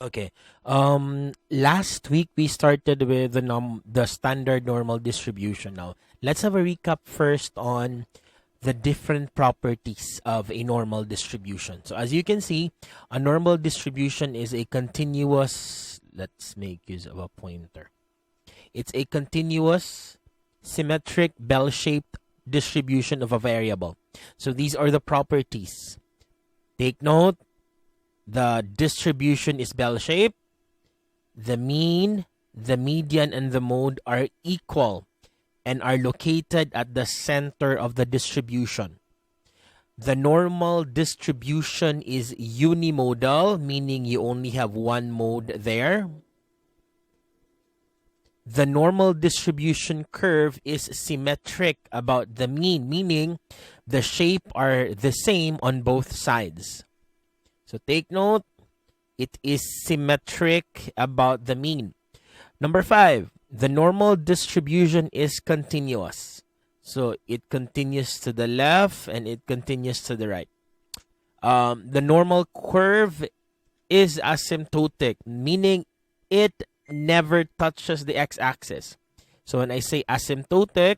Okay. Last week we started with the standard normal distribution. Now, let's have a recap first on the different properties of a normal distribution. So, as you can see, a normal distribution is a continuous, let's make use of a pointer. It's a continuous, symmetric, bell-shaped distribution of a variable. So, these are the properties. Take note, the distribution is bell-shaped. The mean, the median, and the mode are equal and are located at the center of the distribution. The normal distribution is unimodal, meaning you only have one mode there. The normal distribution curve is symmetric about the mean, meaning the shape are the same on both sides. So take note, it is symmetric about the mean. Number 5, the normal distribution is continuous. So it continues to the left and it continues to the right. The normal curve is asymptotic, meaning it never touches the x-axis. So when I say asymptotic,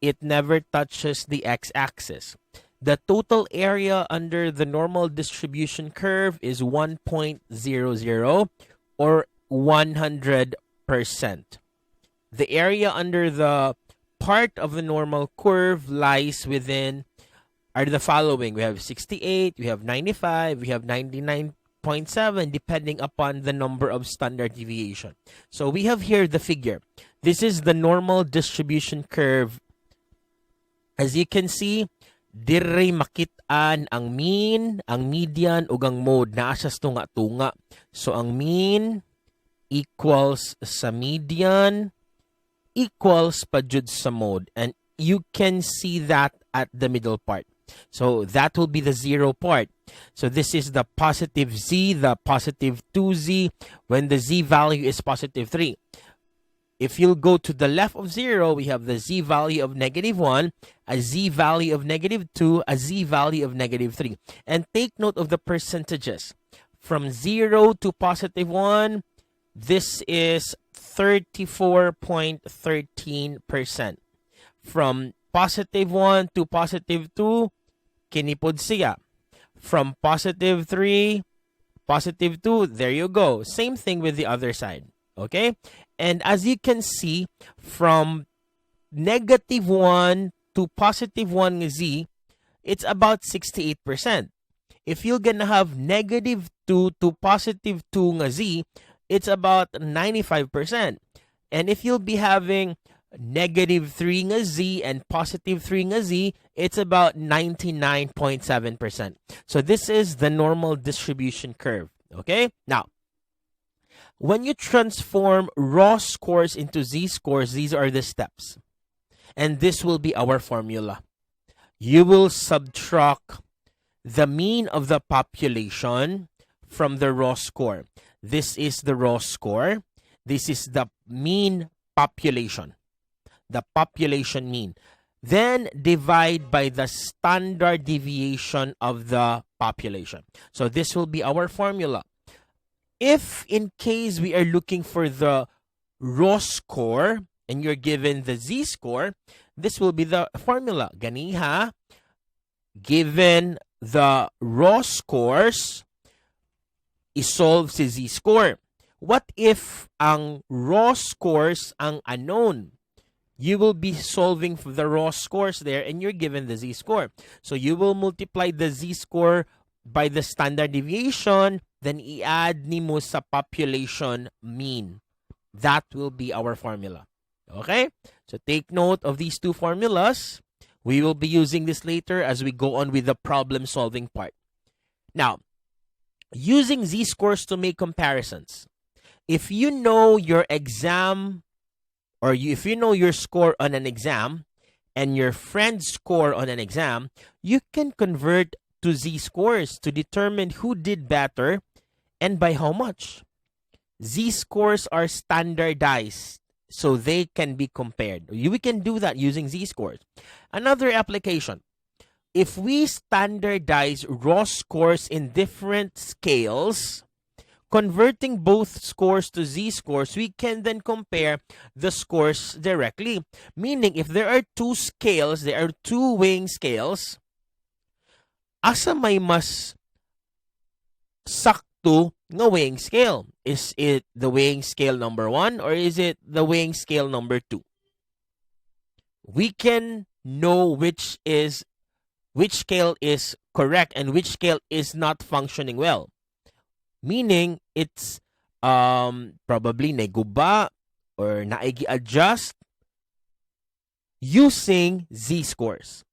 it never touches the x-axis. The total area under the normal distribution curve is 1.00 or 100%. The area under the part of the normal curve lies within are the following. We have 68, we have 95, we have 99.7, depending upon the number of standard deviation. So we have here the figure. This is the normal distribution curve. As you can see, dire makitaan ang mean, ang median, ug ang mode naa siya tunga-tunga. So ang mean equals sa median equals pa jud sa mode, and you can see that at the middle part. So that will be the 0 part. So this is the positive z, the positive 2z, when the z value is positive 3. If you'll go to the left of 0, we have the z value of -1, a z value of -2, a z value of -3. And take note of the percentages. From 0 to positive 1, this is 34.13%. From positive 1 to positive 2, kinipod siya. From positive 3, positive 2, there you go. Same thing with the other side. Okay? And as you can see, from -1 to positive 1 z, it's about 68%. If you're gonna have -2 to positive 2 z, it's about 95%. And if you'll be having -3 z and positive 3 z, it's about 99.7%. So this is the normal distribution curve. Okay? Now, when you transform raw scores into z-scores, these are the steps. And this will be our formula. You will subtract the mean of the population from the raw score. This is the raw score. This is the mean population. The population mean. Then divide by the standard deviation of the population. So this will be our formula. If in case we are looking for the raw score and you're given the z-score, this will be the formula. Ganiha, given the raw scores, isolve si z-score. What if ang raw scores ang unknown? You will be solving for the raw scores there and you're given the z-score. So you will multiply the z-score by the standard deviation, then i-add nimo sa population mean. That will be our formula. Okay? So take note of these two formulas. We will be using this later as we go on with the problem solving part. Now, using z-scores to make comparisons. If you know your exam, or if you know your score on an exam and your friend's score on an exam, you can convert to z-scores to determine who did better and by how much. Z-scores are standardized, so they can be compared. We can do that using z-scores. Another application. If we standardize raw scores in different scales, converting both scores to z-scores, we can then compare the scores directly. Meaning, if there are two scales, there are two weighing scales, asa may mas sakto nga weighing scale? Is it the weighing scale number 1 or is it the weighing scale number 2? We can know which scale is correct and which scale is not functioning well. Meaning, it's probably naguba or naigi-adjust using z-scores.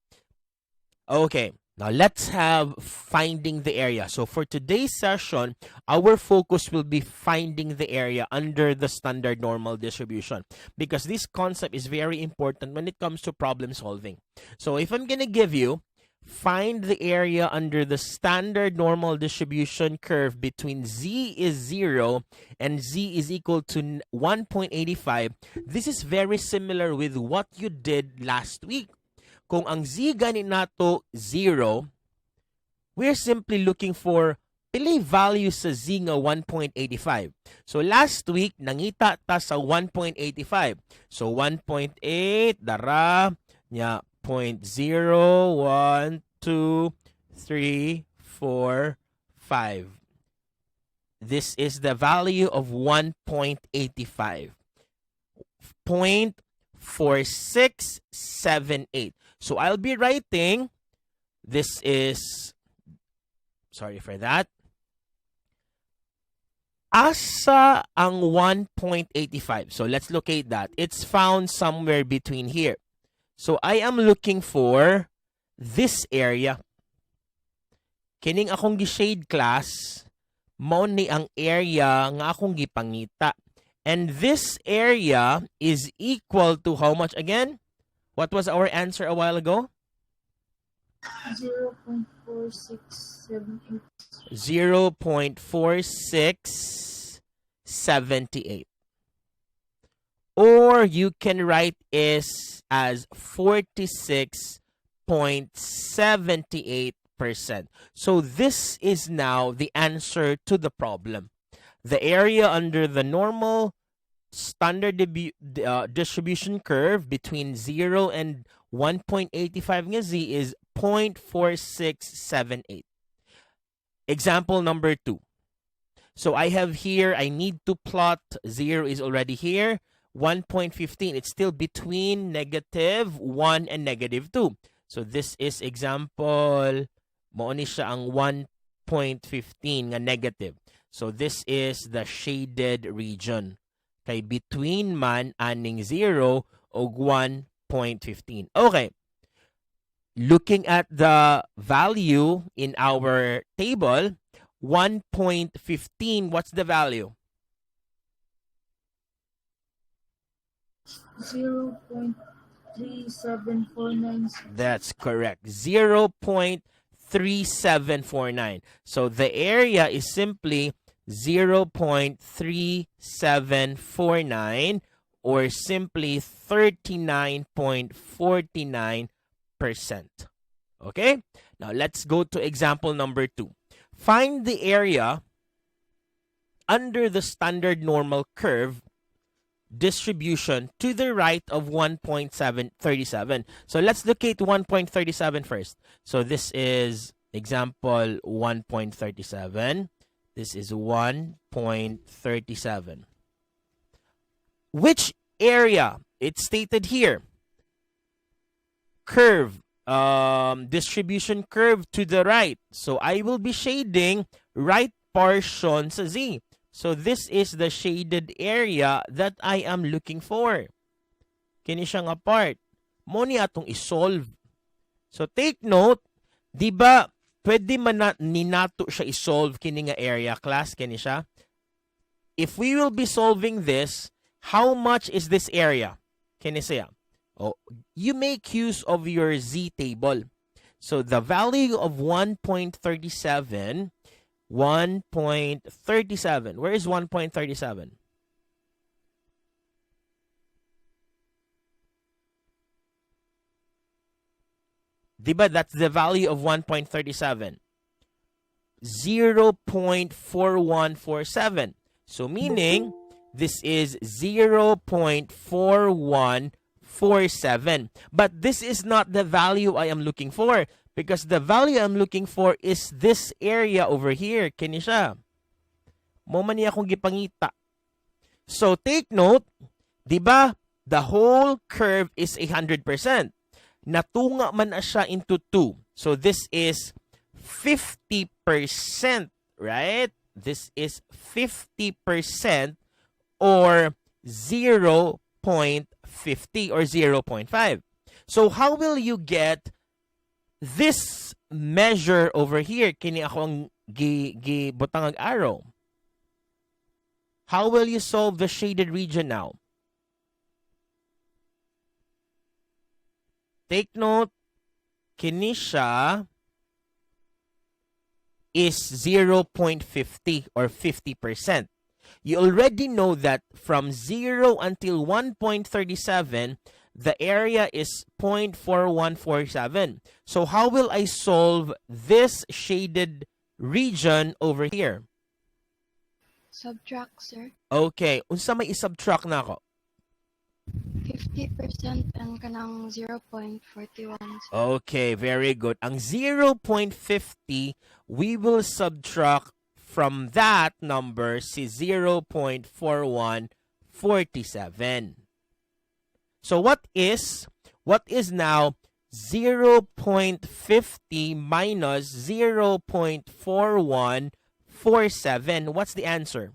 Okay, now let's have finding the area. So for today's session, our focus will be finding the area under the standard normal distribution, because this concept is very important when it comes to problem solving. So if I'm going to give you find the area under the standard normal distribution curve between z is 0 and z is equal to 1.85. This is very similar with what you did last week. Kung ang z gani nato 0, we're simply looking for pili value sa z nga 1.85. So last week nangita ta sa 1.85. So 1.8 dara nya 0.0, 1, 2, 3, 4, 5. This is the value of 1.85. 0.4678. So I'll be writing, this is, sorry for that, asa ang 1.85. So let's locate that. It's found somewhere between here. So I am looking for this area. Kining akong gi-shade class, mao ni ang area nga akong gipangita. And this area is equal to how much again? What was our answer a while ago? 0.4678. 0.4678. Or you can write is as 46.78%. So this is now the answer to the problem. The area under the normal standard distribution curve between 0 and 1.85 nga z is 0.4678. Example number 2. So I have here, I need to plot, 0 is already here. 1.15, it's still between negative 1 and negative 2. So this is example, mo ni siya ang 1.15 nga negative. So this is the shaded region. Kay between man aning 0 o 1.15. Okay. Looking at the value in our table, 1.15, what's the value? 0.3749. That's correct. 0.3749. So the area is simply 0.3749 or simply 39.49%. Okay? Now let's go to example number 2. Find the area under the standard normal curve distribution to the right of 1.737. So let's locate 1.37 first. So this is example 1.37. This is 1.37. Which area? It's stated here. Curve, distribution curve to the right. So I will be shading right portion sa Z. So this is the shaded area that I am looking for. Kini siya nga part. Mo ni atong isolve. So take note, di ba pwede man ni nato siya isolve kini nga area class kini siya. If we will be solving this, how much is this area? Kini siya. Oh, you make use of your Z table. So the value of 1.37, 1.37. Where is 1.37? Diba, that's the value of 1.37. 0.4147. So meaning, this is 0.4147. But this is not the value I am looking for, because the value I'm looking for is this area over here. Kini siya. Mo man niya akong gipangita. So take note, di ba? The whole curve is 100%. Natunga man na siya into 2. So this is 50%, right? This is 50% or 0.50 or 0.5. So how will you get this measure over here? Kini ako ang butang arrow. How will you solve the shaded region now? Take note, kini siya is 0.50 or 50%. You already know that from 0 until 1.37, the area is 0.4147. So how will I solve this shaded region over here? Subtract, sir. Okay, unsa may isubtract na ako? 50% ang kanang 0.41. Okay, very good. Ang 0.50, we will subtract from that number si 0.4147. So what is now 0.50 minus 0.4147? What's the answer?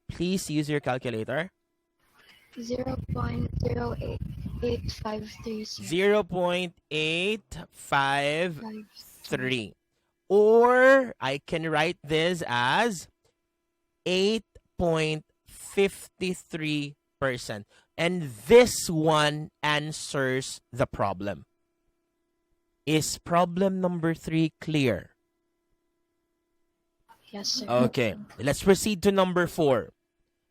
Please use your calculator. 0.08853, sir. 0.853. Or I can write this as 8.53%. And this one answers the problem. Is problem number 3 clear? Yes, sir. Okay, let's proceed to number 4.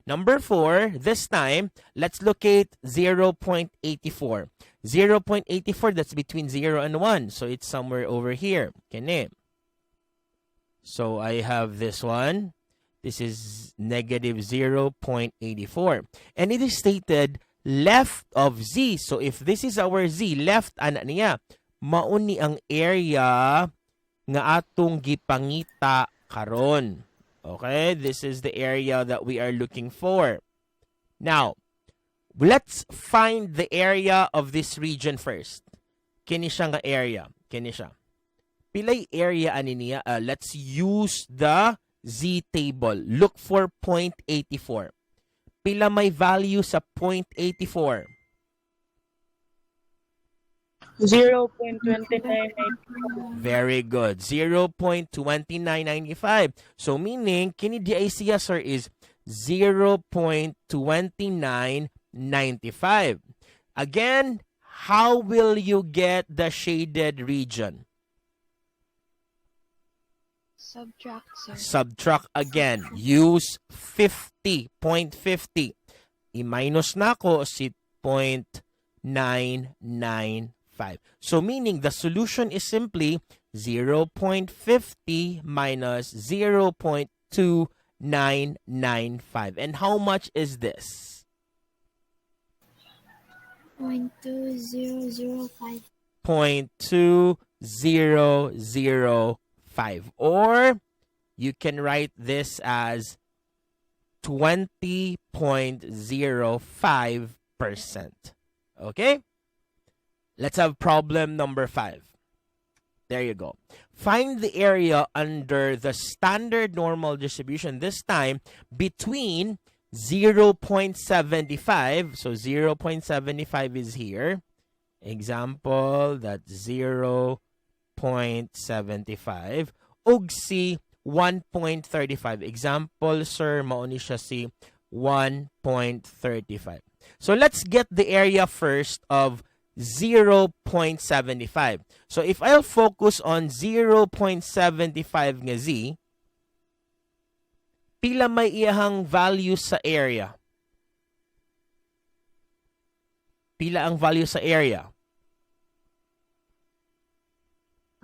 Number 4, this time, let's locate 0.84. 0.84, that's between 0 and 1. So it's somewhere over here. Kini. So I have this one. This is negative 0.84. And it is stated left of z. So if this is our z, left ana niya, mauni ang area nga atong gipangita karon. Okay, this is the area that we are looking for. Now, let's find the area of this region first. Kini siya nga area. Kini siya. Pilay area ani niya? Let's use the z table. Look for 0.84. Pila may value sa 0.84? 0.2995. Very good. 0.2995. So meaning, kini di ay siya, sir, is 0.2995. Again, how will you get the shaded region? Subtract, sir. Subtract again. Use 50. 0.50. I-minus na ko si 0.995. So meaning the solution is simply 0.50 minus 0.2995. And how much is this? 0.2005. 0.2005. Or you can write this as 20.05%. Okay? Let's have problem number 5. There you go. Find the area under the standard normal distribution, this time between 0.75. So 0.75 is here. Example, that's 0.75. Ug si 1.35. Example, sir, mauni siya si 1.35. So let's get the area first of 0.75. So if I'll focus on 0.75 nga z, pila may iyahang value sa area? Pila ang value sa area?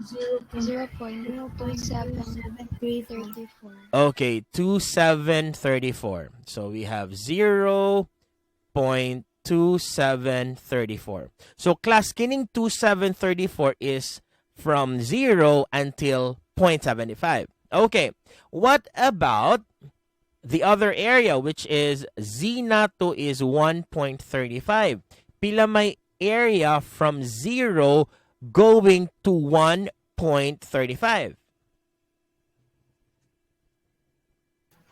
0.2734. Okay, 2734. So we have 0.2734. So class, kining 2734 is from 0 until 0.75. Okay, what about the other area, which is Z nato is 1.35. Pila may area from 0 going to 1.35.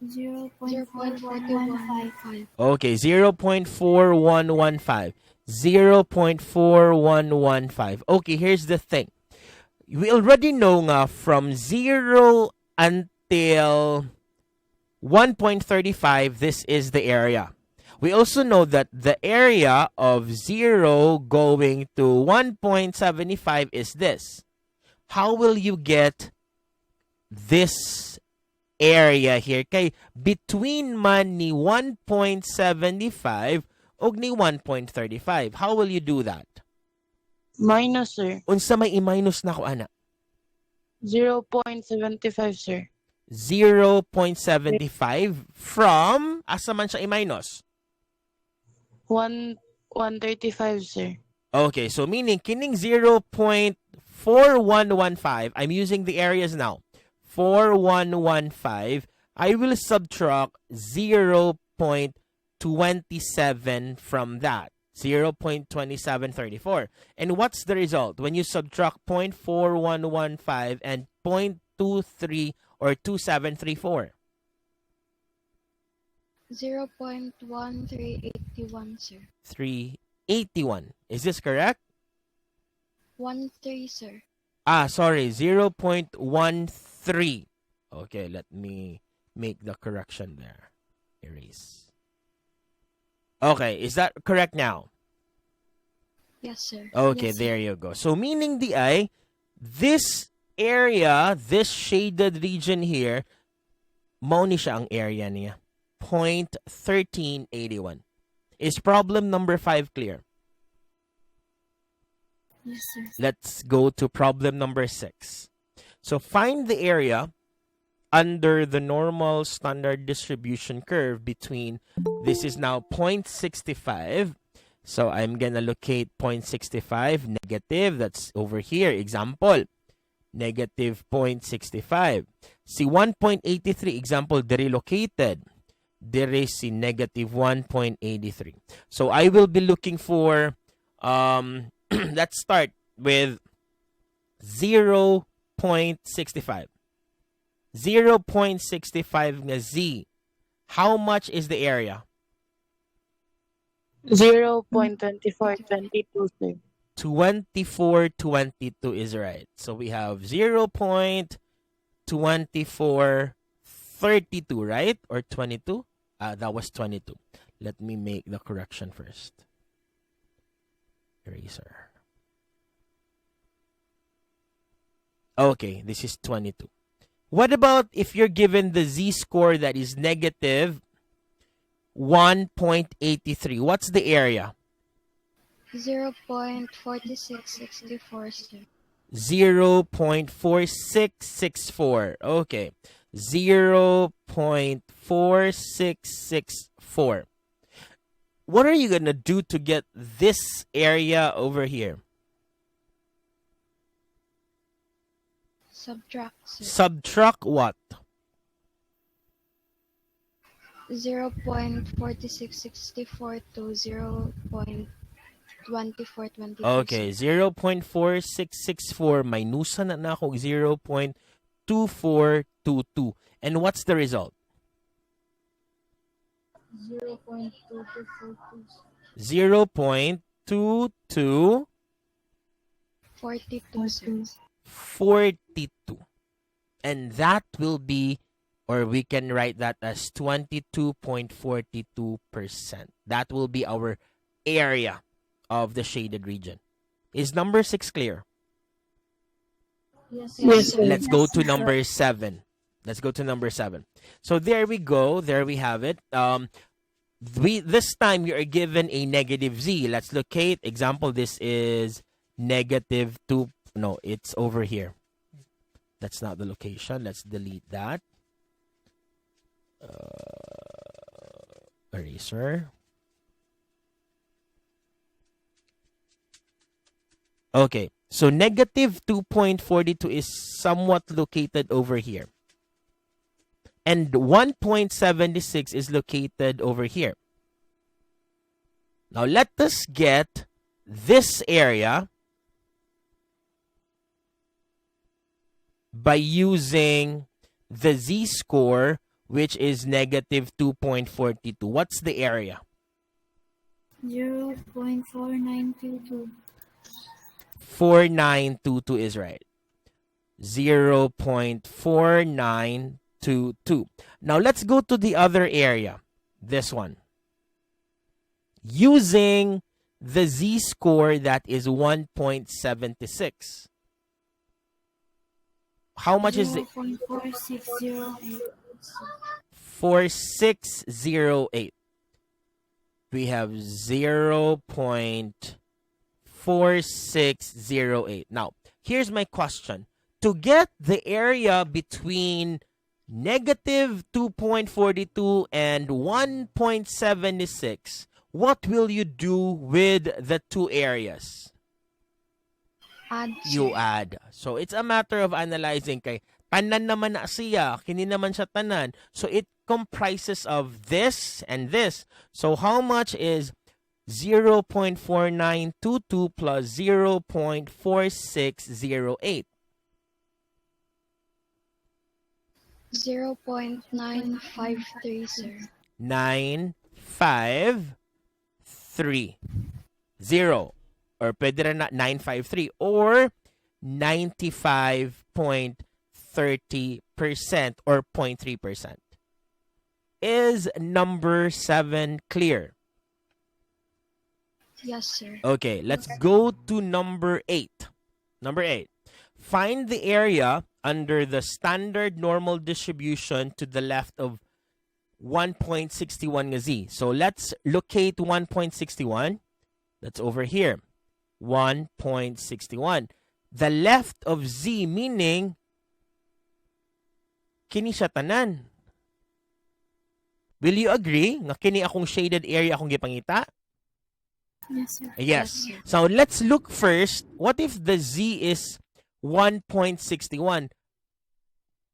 0.4115. Okay, 0.4115. 0.4115. Okay, here's the thing. We already know nga from 0 until 1.35, this is the area. We also know that the area of 0 going to 1.75 is this. How will you get this area here? Kay between man ni 1.75 og ni 1.35. How will you do that? Minus, sir. Unsa may i-minus na ko, ana? 0.75, sir. 0.75 from, asa man siya i-minus? 135, sir. Okay, so meaning kining 0.4115, I'm using the areas now. 4115, I will subtract 0.27 from that. 0.2734. And what's the result? When you subtract 0.4115 and 0.23 or 2734? 0.1381, sir. 381. Is this correct? 13, sir. Sorry, 0.13. Okay, let me make the correction there. Erase. Okay, is that correct now? Yes, sir. Okay, Yes, sir. there you go. So meaning this area, this shaded region here, mao ni siya ang area niya. 0.1381. Is problem number 5 clear? Yes, sir. Let's go to problem number 6. So find the area under the normal standard distribution curve between, this is now 0.65. So I'm going to locate 0.65 negative. That's over here. Example, negative 0.65. Si 1.83, example, diri located. Diri si negative 1.83. So I will be looking for, let's start with 0.65. 0.65 nga Z. How much is the area? 0.2422, sir. 2422 is right. So we have 0.2432, right? Or 22? That was 22. Let me make the correction first. Eraser. Okay, this is 22. What about if you're given the Z-score that is negative 1.83? What's the area? 0.4664, sir. 0.4664. Okay. 0.4664. What are you going to do to get this area over here? Subtract, sir. Subtract what? 0.4664 to 0.2422. Okay, 0.4664 minusan na akong 0.2422. And what's the result? 0.22 42, sir. 42. And that will be, or we can write that as 22.42%. That will be our area of the shaded region. Is number 6 clear? Yes, Yes, sir. sir. Let's go to number 7. Let's go to number 7. So there we go. There we have it. This time you are given a negative Z. Let's locate. Example, this is negative 2. No, it's over here. That's not the location. Let's delete that. Eraser. Okay, so negative 2.42 is somewhat located over here. And 1.76 is located over here. Now let us get this area by using the z-score, which is negative 2.42. What's the area? 0.4922. 4922 is right. 0.4922. Now let's go to the other area. This one. Using the z-score that is 1.76. How much is it? 0.4608. 4608. We have 0.4608. Now, here's my question. To get the area between negative 2.42 and 1.76, what will you do with the two areas? Add, You sir. add. So it's a matter of analyzing kay tanan naman na siya, kini naman siya tanan. So it comprises of this and this. So how much is 0.4922 plus 0.4608? 0.953, sir. 953 0 or pwede rin na 953 or 95.30% or 0.3%. Is number 7 clear? Yes, sir. Okay, let's go to number 8. Number 8. Find the area under the standard normal distribution to the left of 1.61 nga z. So let's locate 1.61. That's over here. 1.61. The left of z meaning kini siya tanan. Will you agree nga kini akong shaded area akong gipangita? Yes, sir. Yes. sir. So let's look first. What if the z is 1.61?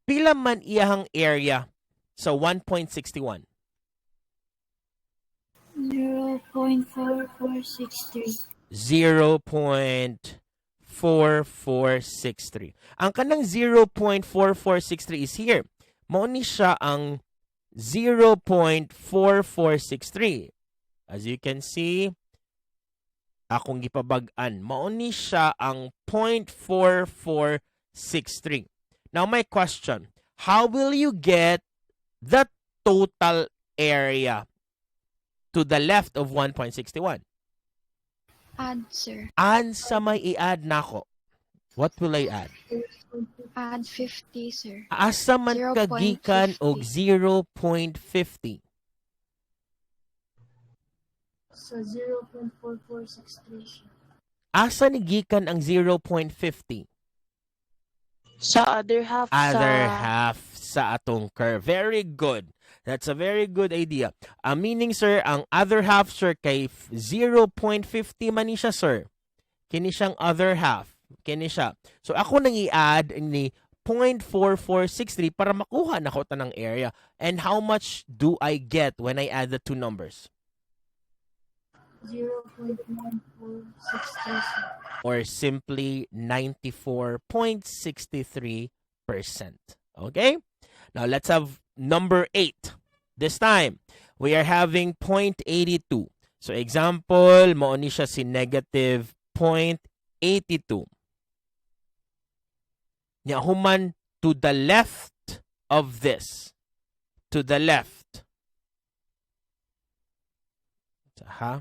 Pila man iyahang area sa 1.61? 0.4463. 0.4463. Ang kanang 0.4463 is here. Mao ni siya ang 0.4463. As you can see, akong gipabag-an. Mao ni siya ang 0.4463. Now my question, how will you get the total area to the left of 1.61? Add, sir. Ansa may i-add nako? What will I add? Add 50, sir. Asa man 0.50. kagikan og 0.50? Sa 0.4463, sir. Asa ni gikan ang 0.50? Sa other half Other sa half sa atong curve. Very good. That's a very good idea. Meaning, sir, ang other half, sir, kay 0.50 man ni siya, sir. Kini siyang other half. Kini siya. So, ako nang i-add ni 0.4463 para makuha na ko tanang area. And how much do I get when I add the two numbers? 0.9463, sir. Or simply 94.63%. Okay? Now, let's have number 8. This time, we are having 0.82. So, example, mao ni siya si negative 0.82. Nya human to the left of this. To the left. Ha?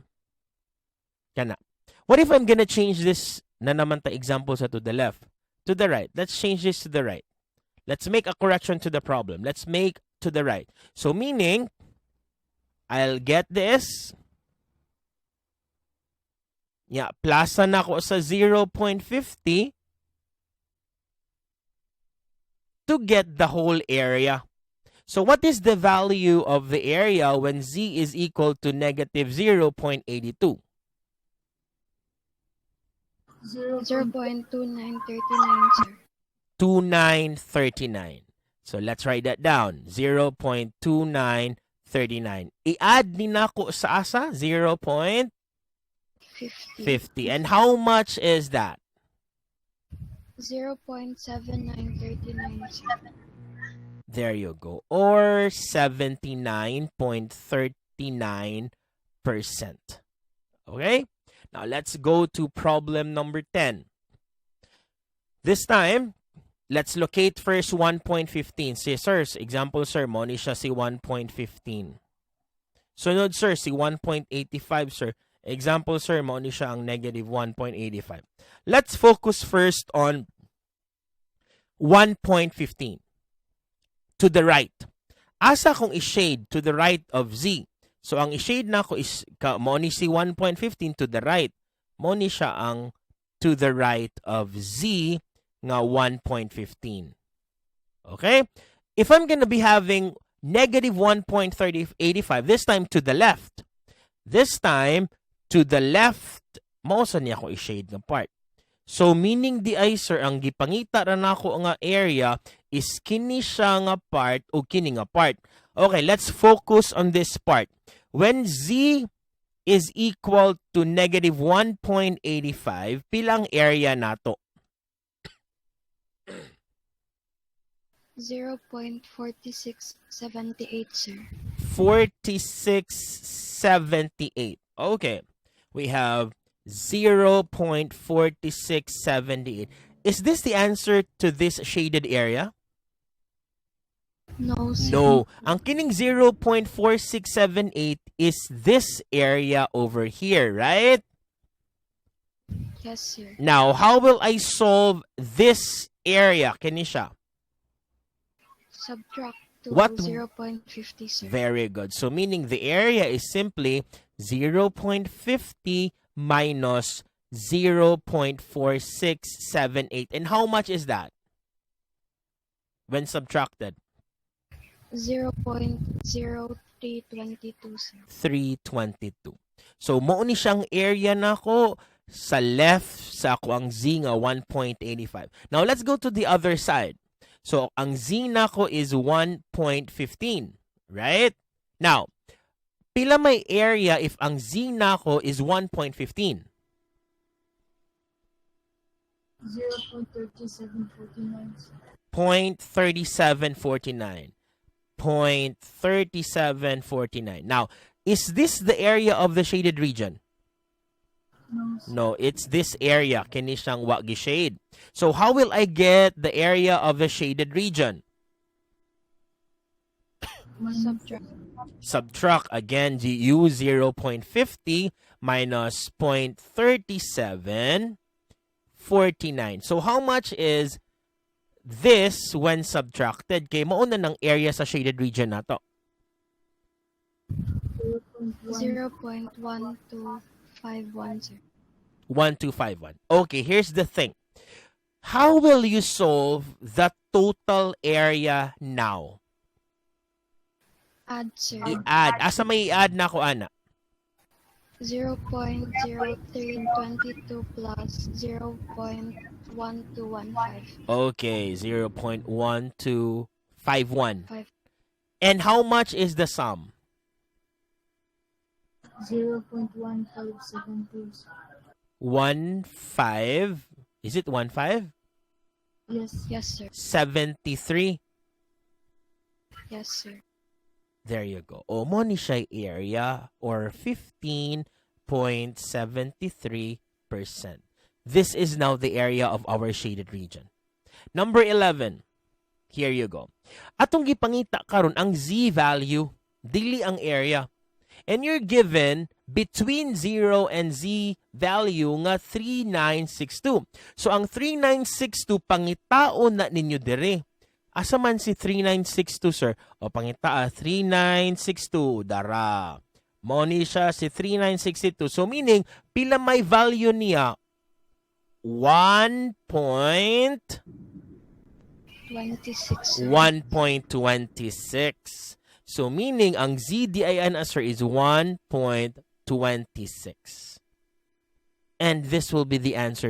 Kana. What if I'm gonna change this na naman ta example sa to the left? To the right. Let's change this to the right. Let's make a correction to the problem. Let's make to the right. So meaning, I'll get this. Yeah, plasan ako sa 0.50. to get the whole area. So what is the value of the area when z is equal to negative 0.82? 0.2939, sir. 2939. So let's write that down. 0.2939. I-add ni nako sa asa 0.50. 50. And how much is that? 0.7939, sir. There you go. Or 79.39%. Okay? Now let's go to problem number 10. This time, let's locate first 1.15. Si sir, example sir, mo ni siya si 1.15. Sunod sir, si 1.85 sir. Example sir, mo ni siya ang negative 1.85. Let's focus first on 1.15. To the right. Asa kung i-shade to the right of z? So ang i-shade na ko is mo ni si 1.15 to the right. Mo ni siya ang to the right of z nga 1.15. Okay? If I'm gonna be having negative 1.3085, this time to the left. This time, to the left, mausa niya ako i-shade ng part. So, meaning di ay, sir, ang gipangita ra nako nga area is kini siya nga part o kini nga part. Okay, let's focus on this part. When z is equal to negative 1.85, pilang area nato? 0.4678, sir. 4678. Okay. We have 0.4678. Is this the answer to this shaded area? No, sir. No. Ang kining 0.4678 is this area over here, right? Yes, sir. Now, how will I solve this area, Kenisha? Subtract to What? 0.50, sir. Very good. So, meaning the area is simply 0.50 minus 0.4678. And how much is that when subtracted? 0.0322, sir. 322. So, mo ni siyang area nako sa left sa ako ang z nga 1.85. Now, let's go to the other side. So, ang z nako is 1.15, right? Now, pila may area if ang z nako is 1.15? 0.3749, sir. 0.3749. 0.3749. Now, is this the area of the shaded region? No, sir. No, it's this area. Kini siyang wa gi-shade. So, how will I get the area of the shaded region? Subtract. Subtract again, GU 0.50 minus 0.3749. So, how much is this when subtracted? Kay mauna ng area sa shaded region na to. 0.1251, sir. 1251. Okay, here's the thing. How will you solve the total area now? Add, sir. I-add. Asa may i-add na ko, ana? 0.0322 plus 0.1215. Okay, 0.1251. 5. And how much is the sum? 0.1572. 15. Is it 15? Yes. Yes, sir. 73. Yes, sir. There you go. O mo ni siya area or 15.73%. This is now the area of our shaded region. Number 11. Here you go. Atong gipangita karon ang z value, dili ang area. And you're given between 0 and z value nga 3962. So ang 3962 pangitaon na ninyo dire. Asa man si 3962, sir? O pangita 3962 dara. Mo ni siya si 3962. So meaning pila may value niya? 1.25. 1.26, sir. 1.26. So meaning ang ZDIN answer is 1.26. And this will be the answer